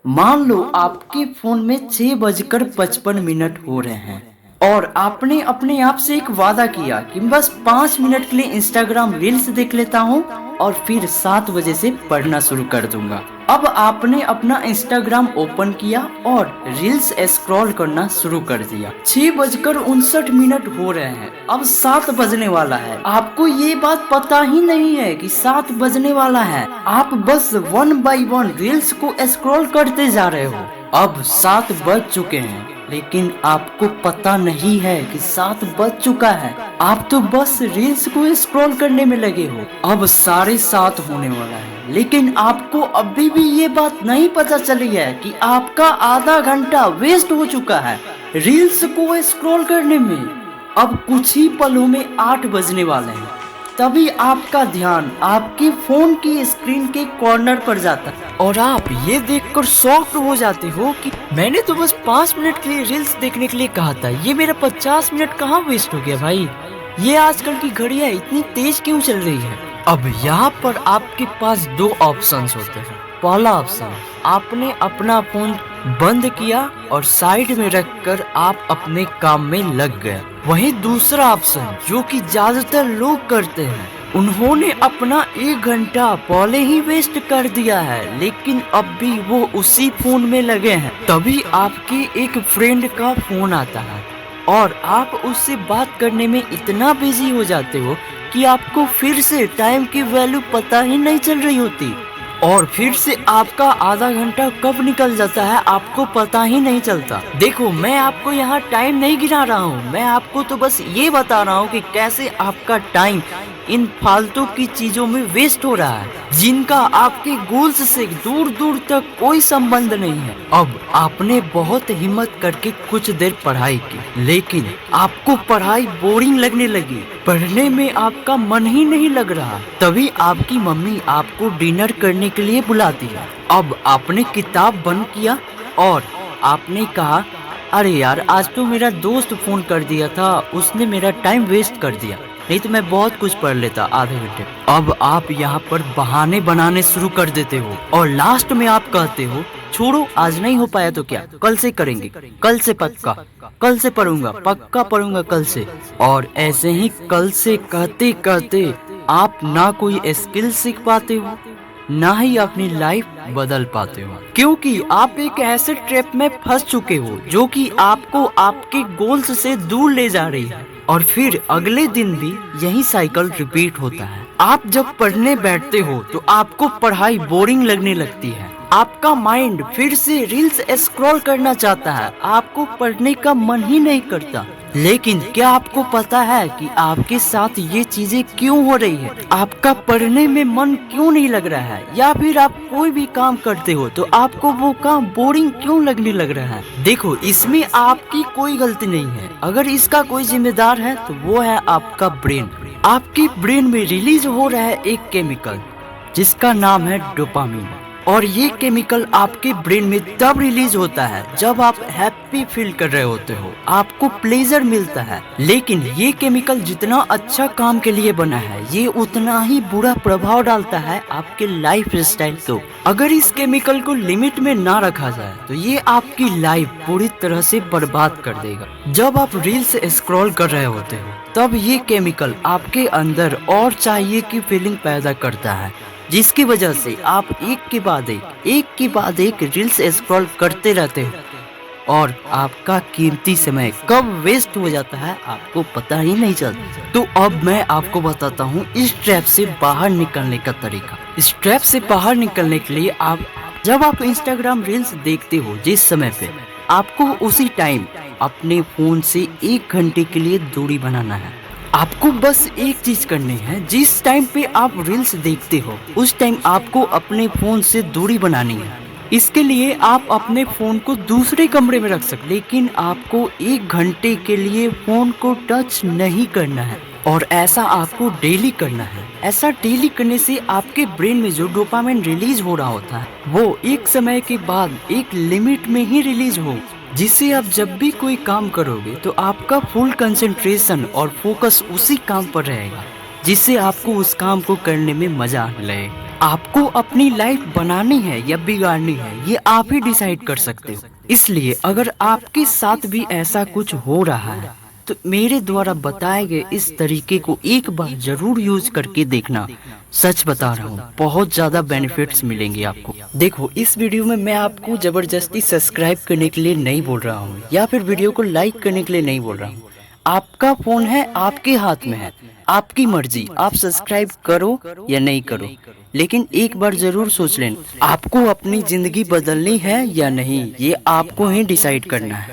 मान लो आपके फोन में 6:55 हो रहे हैं और आपने अपने आप से एक वादा किया कि बस 5 मिनट के लिए इंस्टाग्राम रील्स देख लेता हूँ और फिर 7 बजे से पढ़ना शुरू कर दूंगा। अब आपने अपना इंस्टाग्राम ओपन किया और रील्स स्क्रॉल करना शुरू कर दिया। 6:59 हो रहे हैं, अब 7 बजने वाला है। आपको ये बात पता ही नहीं है कि 7 बजने वाला है। आप बस 1 बाय 1 रील्स को स्क्रॉल करते जा रहे हो। अब 7 बज चुके हैं, लेकिन आपको पता नहीं है कि 7 बज चुका है। आप तो बस रील्स को स्क्रॉल करने में लगे हो। अब 7:30 होने वाला है, लेकिन आपको अभी भी ये बात नहीं पता चली है कि आपका आधा घंटा वेस्ट हो चुका है रील्स को स्क्रॉल करने में। अब कुछ ही पलों में 8 बजने वाले हैं। तभी आपका ध्यान आपके फोन की स्क्रीन के कॉर्नर पर जाता है और आप ये देखकर शॉक्ड हो जाते हो कि मैंने तो बस 5 मिनट के लिए रील्स देखने के लिए कहा था, ये मेरा 50 मिनट कहाँ वेस्ट हो गया भाई। ये आजकल की घड़ियां इतनी तेज क्यों चल रही है। अब यहाँ पर आपके पास 2 ऑप्शंस होते हैं। पहला ऑप्शन, आपने अपना फोन बंद किया और साइड में रखकर आप अपने काम में लग गए। वहीं दूसरा ऑप्शन जो कि ज्यादातर लोग करते हैं, उन्होंने अपना 1 घंटा पहले ही वेस्ट कर दिया है, लेकिन अब भी वो उसी फोन में लगे हैं। तभी आपके एक फ्रेंड का फोन आता है और आप उससे बात करने में इतना बिजी हो जाते हो कि आपको फिर से टाइम की वैल्यू पता ही नहीं चल रही होती और फिर से आपका आधा घंटा कब निकल जाता है आपको पता ही नहीं चलता। देखो, मैं आपको यहाँ टाइम नहीं गिना रहा हूँ, मैं आपको तो बस ये बता रहा हूँ कि कैसे आपका टाइम इन फालतू की चीजों में वेस्ट हो रहा है, जिनका आपके गोल्स से दूर दूर तक कोई संबंध नहीं है। अब आपने बहुत हिम्मत करके कुछ देर पढ़ाई की, लेकिन आपको पढ़ाई बोरिंग लगने लगी, पढ़ने में आपका मन ही नहीं लग रहा। तभी आपकी मम्मी आपको डिनर करने के लिए बुलाती है। अब आपने किताब बंद किया और आपने कहा, अरे यार, आज तो मेरा दोस्त फोन कर दिया था, उसने मेरा टाइम वेस्ट कर दिया, नहीं तो मैं बहुत कुछ पढ़ लेता आधे घंटे। अब आप यहाँ पर बहाने बनाने शुरू कर देते हो और लास्ट में आप कहते हो, छोड़ो, आज नहीं हो पाया तो क्या, कल से करेंगे, कल से पक्का, कल से पढ़ूंगा, पक्का पढ़ूंगा कल से। और ऐसे ही कल से कहते कहते आप ना कोई स्किल सीख पाते हो, ना ही अपनी लाइफ बदल पाते हो, क्योंकि आप एक ऐसे ट्रैप में फंस चुके हो जो कि आपको आपके गोल्स से दूर ले जा रही है। और फिर अगले दिन भी यही साइकिल रिपीट होता है। आप जब पढ़ने बैठते हो तो आपको पढ़ाई बोरिंग लगने लगती है, आपका माइंड फिर से रील्स स्क्रॉल करना चाहता है, आपको पढ़ने का मन ही नहीं करता। लेकिन क्या आपको पता है कि आपके साथ ये चीजें क्यों हो रही है? आपका पढ़ने में मन क्यों नहीं लग रहा है, या फिर आप कोई भी काम करते हो तो आपको वो काम बोरिंग क्यों लगने लग रहा है? देखो, इसमें आपकी कोई गलती नहीं है। अगर इसका कोई जिम्मेदार है तो वो है आपका ब्रेन। आपके ब्रेन में रिलीज हो रहा है एक केमिकल जिसका नाम है डोपामिन, और ये केमिकल आपके ब्रेन में तब रिलीज होता है जब आप हैप्पी फील कर रहे होते हो, आपको प्लेजर मिलता है। लेकिन ये केमिकल जितना अच्छा काम के लिए बना है, ये उतना ही बुरा प्रभाव डालता है आपके लाइफ स्टाइल को। अगर इस केमिकल को लिमिट में ना रखा जाए तो ये आपकी लाइफ पूरी तरह से बर्बाद कर देगा। जब आप रील्स स्क्रॉल कर रहे होते हो तब ये केमिकल आपके अंदर और चाहिए की फीलिंग पैदा करता है, जिसकी वजह से आप एक के बाद एक रील्स स्क्रॉल करते रहते हो और आपका कीमती समय कब वेस्ट हो जाता है आपको पता ही नहीं चलता। तो अब मैं आपको बताता हूँ इस ट्रैप से बाहर निकलने का तरीका। इस ट्रैप से बाहर निकलने के लिए जब आप इंस्टाग्राम रील्स देखते हो जिस समय पे, आपको उसी टाइम अपने फोन से 1 घंटे के लिए दूरी बनाना है। आपको बस एक चीज करनी है, जिस टाइम पे आप रील्स देखते हो उस टाइम आपको अपने फोन से दूरी बनानी है। इसके लिए आप अपने फोन को दूसरे कमरे में रख सकते, लेकिन आपको 1 घंटे के लिए फोन को टच नहीं करना है और ऐसा आपको डेली करना है। ऐसा डेली करने से आपके ब्रेन में जो डोपामिन रिलीज हो रहा होता है वो एक समय के बाद एक लिमिट में ही रिलीज हो, जिससे आप जब भी कोई काम करोगे तो आपका फुल कंसंट्रेशन और फोकस उसी काम पर रहेगा, जिससे आपको उस काम को करने में मजा आने लगेगा। आपको अपनी लाइफ बनानी है या बिगाड़नी है, ये आप ही डिसाइड कर सकते हो। इसलिए अगर आपके साथ भी ऐसा कुछ हो रहा है तो मेरे द्वारा बताए गए इस तरीके को एक बार जरूर यूज करके देखना। सच बता रहा हूँ, बहुत ज्यादा बेनिफिट्स मिलेंगे आपको। देखो, इस वीडियो में मैं आपको जबरदस्ती सब्सक्राइब करने के लिए नहीं बोल रहा हूँ या फिर वीडियो को लाइक करने के लिए नहीं बोल रहा हूँ। आपका फोन है, आपके हाथ में है, आपकी मर्जी, आप सब्सक्राइब करो या नहीं करो। लेकिन एक बार जरूर सोच लेना, आपको अपनी जिंदगी बदलनी है या नहीं, ये आपको ही डिसाइड करना है।